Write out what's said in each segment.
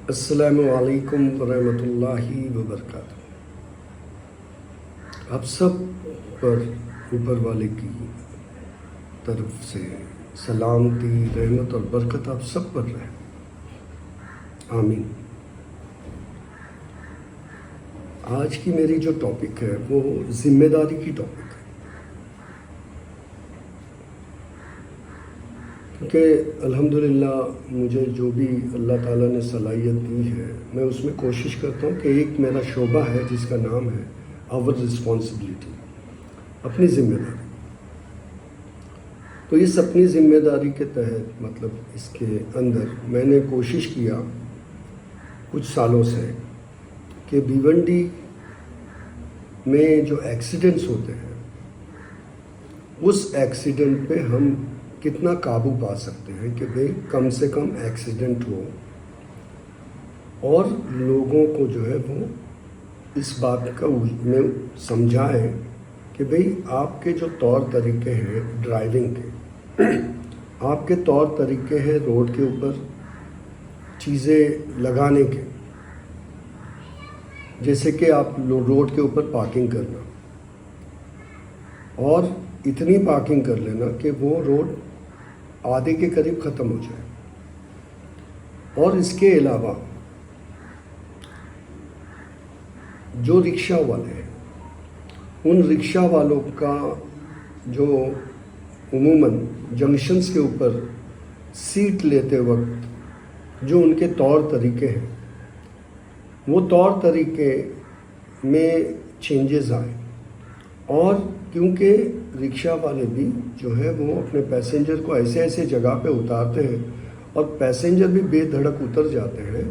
السلام علیکم ورحمۃ اللہ وبرکاتہ۔ آپ سب پر اوپر والے کی طرف سے سلامتی، رحمت اور برکت آپ سب پر رہے، آمین۔ آج کی میری جو ٹاپک ہے وہ ذمہ داری کی ٹاپک ہے، کیونکہ الحمدللہ مجھے جو بھی اللہ تعالیٰ نے صلاحیت دی ہے، میں اس میں کوشش کرتا ہوں کہ ایک میرا شعبہ ہے جس کا نام ہے آور رسپانسبلٹی، اپنی ذمہ داری۔ تو اس اپنی ذمہ داری کے تحت مطلب اس کے اندر میں نے کوشش کیا کچھ سالوں سے کہ بھیونڈی میں جو ایکسیڈنٹس ہوتے ہیں اس ایکسیڈنٹ پہ ہم کتنا قابو پا سکتے ہیں کہ بھئی کم سے کم ایکسیڈنٹ ہو، اور لوگوں کو جو ہے وہ اس بات کا میں سمجھائیں کہ بھئی آپ کے جو طور طریقے ہیں ڈرائیونگ کے، آپ کے طور طریقے ہیں روڈ کے اوپر چیزیں لگانے کے، جیسے کہ آپ روڈ کے اوپر پارکنگ کرنا اور اتنی پارکنگ کر لینا کہ وہ روڈ آدھے کے قریب ختم ہو جائے، اور اس کے علاوہ جو رکشہ والے ہیں ان رکشہ والوں کا جو عموماً جنکشنز کے اوپر سیٹ لیتے وقت جو ان کے طور طریقے ہیں وہ طور طریقے میں چینجز آئیں، اور کیونکہ رکشہ والے بھی جو ہے وہ اپنے پیسنجر کو ایسے ایسے جگہ پہ اتارتے ہیں اور پیسنجر بھی بے دھڑک اتر جاتے ہیں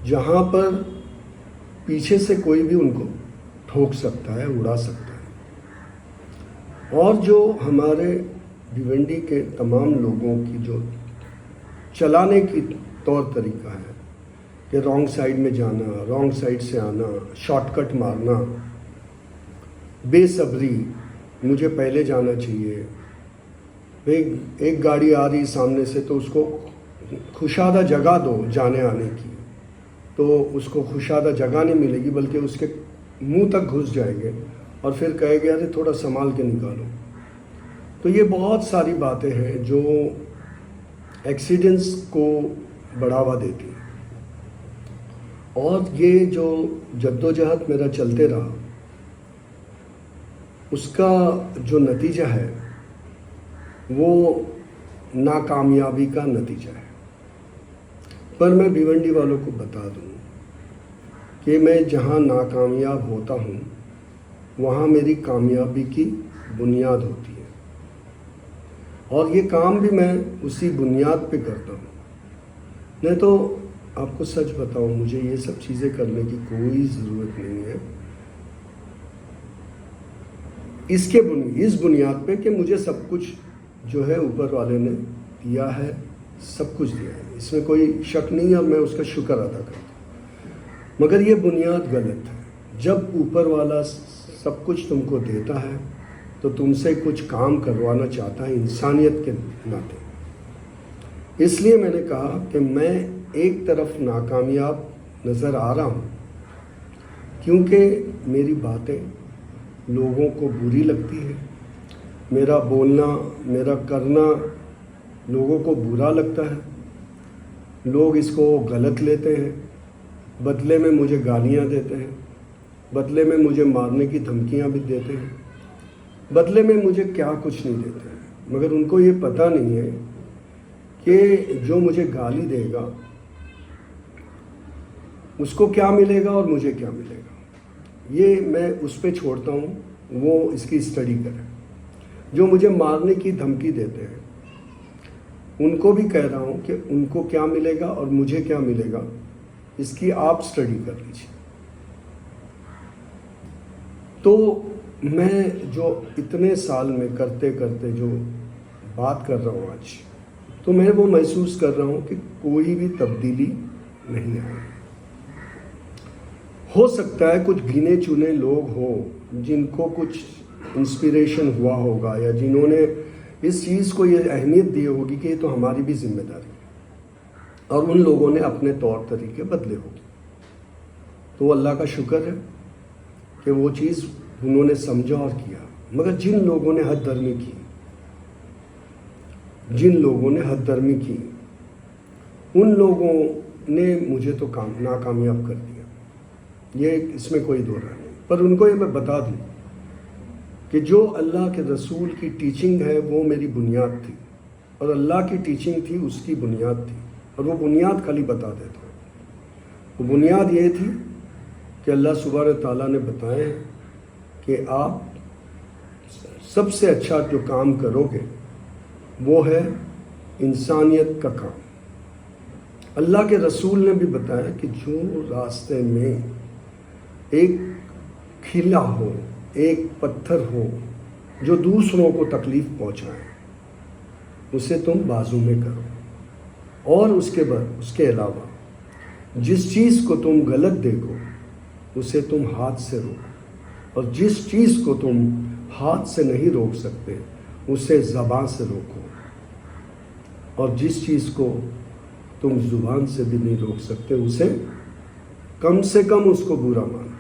جہاں پر پیچھے سے کوئی بھی ان کو ٹھوک سکتا ہے، اڑا سکتا ہے۔ اور جو ہمارے بھیونڈی کے تمام لوگوں کی جو چلانے کی طور طریقہ ہے کہ رانگ سائڈ میں جانا، رانگ سائڈ سے آنا، شارٹ کٹ مارنا، بے صبری، مجھے پہلے جانا چاہیے، ایک گاڑی آ رہی سامنے سے تو اس کو کشادہ جگہ دو جانے آنے کی، تو اس کو کشادہ جگہ نہیں ملے گی بلکہ اس کے منہ تک گھس جائیں گے اور پھر کہے گے ارے تھوڑا سنبھال کے نکالو۔ تو یہ بہت ساری باتیں ہیں جو ایکسیڈنٹس کو بڑھاوا دیتی ہیں، اور یہ جو جدوجہد میرا چلتے رہا اس کا جو نتیجہ ہے وہ ناکامیابی کا نتیجہ ہے۔ پر میں بھیونڈی والوں کو بتا دوں کہ میں جہاں ناکامیاب ہوتا ہوں وہاں میری کامیابی کی بنیاد ہوتی ہے، اور یہ کام بھی میں اسی بنیاد پہ کرتا ہوں۔ نہیں تو آپ کو سچ بتاؤں مجھے یہ سب چیزیں کرنے کی کوئی ضرورت نہیں ہے، اس بنیاد پہ کہ مجھے سب کچھ جو ہے اوپر والے نے دیا ہے، سب کچھ دیا ہے، اس میں کوئی شک نہیں ہے اور میں اس کا شکر ادا کرتا ہوں۔ مگر یہ بنیاد غلط ہے۔ جب اوپر والا سب کچھ تم کو دیتا ہے تو تم سے کچھ کام کروانا چاہتا ہے انسانیت کے ناطے۔ اس لیے میں نے کہا کہ میں ایک طرف ناکامیاب نظر آ رہا ہوں کیونکہ میری باتیں لوگوں کو بری لگتی ہے، میرا بولنا، میرا کرنا لوگوں کو برا لگتا ہے، لوگ اس کو غلط لیتے ہیں، بدلے میں مجھے گالیاں دیتے ہیں، بدلے میں مجھے مارنے کی دھمکیاں بھی دیتے ہیں، بدلے میں مجھے کیا کچھ نہیں دیتے ہیں، مگر ان کو یہ پتہ نہیں ہے کہ جو مجھے گالی دے گا اس کو کیا ملے گا اور مجھے کیا ملے گا۔ یہ میں اس پہ چھوڑتا ہوں، وہ اس کی اسٹڈی کریں۔ جو مجھے مارنے کی دھمکی دیتے ہیں ان کو بھی کہہ رہا ہوں کہ ان کو کیا ملے گا اور مجھے کیا ملے گا، اس کی آپ اسٹڈی کر لیجیے۔ تو میں جو اتنے سال میں کرتے کرتے جو بات کر رہا ہوں آج، تو میں وہ محسوس کر رہا ہوں کہ کوئی بھی تبدیلی نہیں آئی۔ ہو سکتا ہے کچھ گنے چنے لوگ ہوں جن کو کچھ انسپریشن ہوا ہوگا، یا جنہوں نے اس چیز کو یہ اہمیت دی ہوگی کہ یہ تو ہماری بھی ذمہ داری ہے، اور ان لوگوں نے اپنے طور طریقے بدلے ہوں گے. تو اللہ کا شکر ہے کہ وہ چیز انہوں نے سمجھا اور کیا. مگر جن لوگوں نے حد درمی کی، ان لوگوں نے مجھے تو ناکامیاب کر دیا. یہ اس میں کوئی دو رائے نہیں. پر ان کو یہ میں بتا دوں کہ جو اللہ کے رسول کی ٹیچنگ ہے وہ میری بنیاد تھی، اور اللہ کی ٹیچنگ تھی اس کی بنیاد تھی. اور وہ بنیاد خالی بتا دیتا ہوں. وہ بنیاد یہ تھی کہ اللہ سبحانہ تعالیٰ نے بتایا کہ آپ سب سے اچھا جو کام کرو گے وہ ہے انسانیت کا کام. اللہ کے رسول نے بھی بتایا کہ جو راستے میں ایک کھلا ہو، ایک پتھر ہو جو دوسروں کو تکلیف پہنچائے، اسے تم بازو میں کرو. اور اس کے علاوہ جس چیز کو تم غلط دیکھو اسے تم ہاتھ سے روکو. اور جس چیز کو تم ہاتھ سے نہیں روک سکتے اسے زبان سے روکو. اور جس چیز کو تم زبان سے بھی نہیں روک سکتے اسے کم سے کم اس کو برا مانو.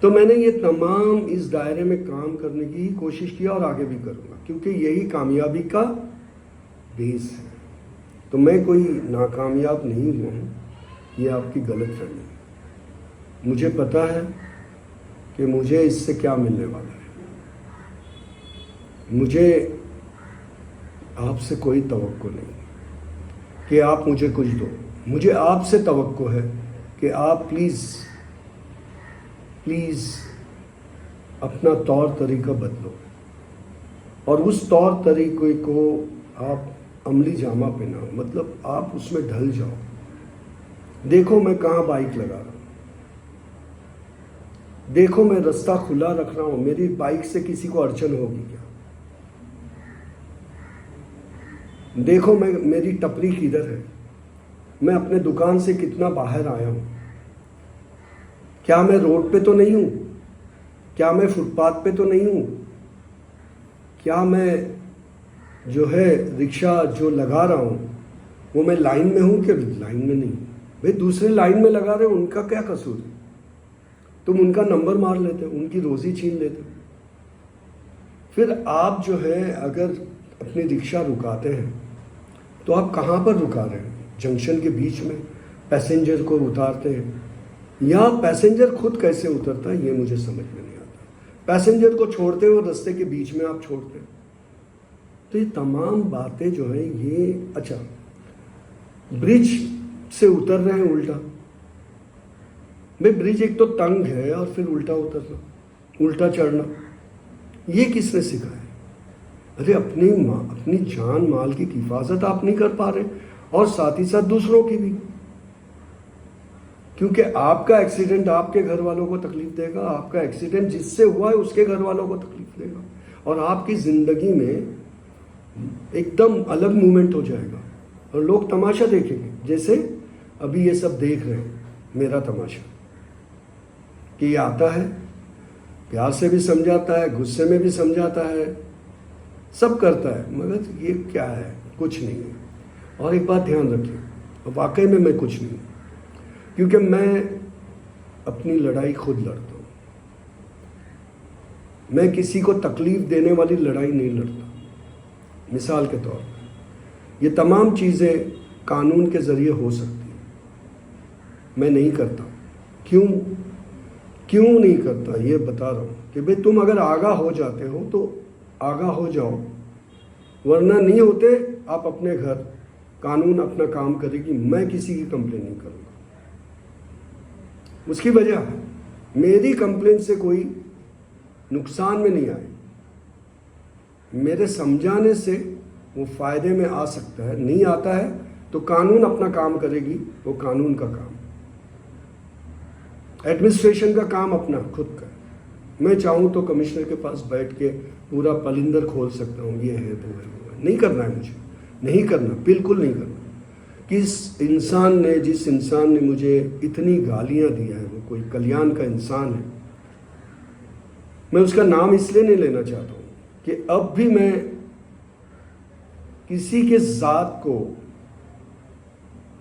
تو میں نے یہ تمام اس دائرے میں کام کرنے کی کوشش کیا اور آگے بھی کروں گا، کیونکہ یہی کامیابی کا بیس ہے. تو میں کوئی ناکامیاب نہیں ہوا ہوں، یہ آپ کی غلط فہمی ہے. مجھے پتا ہے کہ مجھے اس سے کیا ملنے والا ہے. مجھے آپ سے کوئی توقع نہیں کہ آپ مجھے کچھ دو. مجھے آپ سے توقع ہے کہ آپ پلیز اپنا طور طریقہ بدلو، اور اس طور طریقے کو آپ عملی جامہ پہناؤ. مطلب آپ اس میں ڈھل جاؤ. دیکھو میں کہاں بائک لگا رہا ہوں، دیکھو میں رستہ کھلا رکھ رہا ہوں، میری بائک سے کسی کو اڑچن ہوگی کیا؟ دیکھو میری ٹپری کدھر ہے، میں اپنے دکان سے کتنا باہر آیا ہوں. کیا میں روڈ پہ تو نہیں ہوں؟ کیا میں فٹ پاتھ پہ تو نہیں ہوں؟ کیا میں جو ہے رکشہ جو لگا رہا ہوں وہ میں لائن میں ہوں کہ لائن میں نہیں ہوں؟ بھئی دوسرے لائن میں لگا رہے ہیں، ان کا کیا قصور ہے؟ تم ان کا نمبر مار لیتے، ان کی روزی چھین لیتے. پھر آپ جو ہے اگر اپنی رکشہ رکاتے ہیں تو آپ کہاں پر رکا رہے ہیں؟ جنکشن کے بیچ میں پیسنجر کو اتارتے ہیں، یا پیسنجر خود کیسے اترتا ہے یہ مجھے سمجھ میں نہیں آتا. پیسنجر کو چھوڑتے ہوئے رستے کے بیچ میں آپ چھوڑتے ہیں. تو یہ تمام باتیں جو ہیں یہ اچھا برج سے اتر رہے ہیں الٹا. بھائی برج ایک تو تنگ ہے اور پھر الٹا اترنا، الٹا چڑھنا، یہ کس نے سکھایا؟ ارے اپنی جان مال کی حفاظت آپ نہیں کر پا رہے، اور ساتھ ہی ساتھ دوسروں کی بھی. کیونکہ آپ کا ایکسیڈنٹ آپ کے گھر والوں کو تکلیف دے گا، آپ کا ایکسیڈنٹ جس سے ہوا ہے اس کے گھر والوں کو تکلیف دے گا، اور آپ کی زندگی میں ایک دم الگ مومنٹ ہو جائے گا، اور لوگ تماشا دیکھیں گے. جیسے ابھی یہ سب دیکھ رہے ہیں میرا تماشا، کہ یہ آتا ہے پیار سے بھی سمجھاتا ہے، غصے میں بھی سمجھاتا ہے، سب کرتا ہے، مگر یہ کیا ہے؟ کچھ نہیں ہے. اور ایک بات دھیان رکھیں، واقعی میں کچھ نہیں ہوں، کیونکہ میں اپنی لڑائی خود لڑتا ہوں. میں کسی کو تکلیف دینے والی لڑائی نہیں لڑتا. مثال کے طور پر یہ تمام چیزیں قانون کے ذریعے ہو سکتی ہیں، میں نہیں کرتا. کیوں نہیں کرتا یہ بتا رہا ہوں کہ بھئی تم اگر آگاہ ہو جاتے ہو تو آگاہ ہو جاؤ، ورنہ نہیں ہوتے آپ اپنے گھر، قانون اپنا کام کرے گی، میں کسی کی کمپلین نہیں کروں گا. اس کی وجہ ہے میری کمپلین سے کوئی نقصان میں نہیں آئے، میرے سمجھانے سے وہ فائدے میں آ سکتا ہے. نہیں آتا ہے تو قانون اپنا کام کرے گی، وہ قانون کا کام، ایڈمنسٹریشن کا کام اپنا خود کا. میں چاہوں تو کمشنر کے پاس بیٹھ کے پورا پلندر کھول سکتا ہوں، یہ ہے وہ ہے وہ ہے. نہیں کرنا ہے، مجھے نہیں کرنا، بالکل نہیں کرنا. جس انسان نے مجھے اتنی گالیاں دیا ہے وہ کوئی کلیان کا انسان ہے. میں اس کا نام اس لیے نہیں لینا چاہتا ہوں کہ اب بھی میں کسی کے ذات کو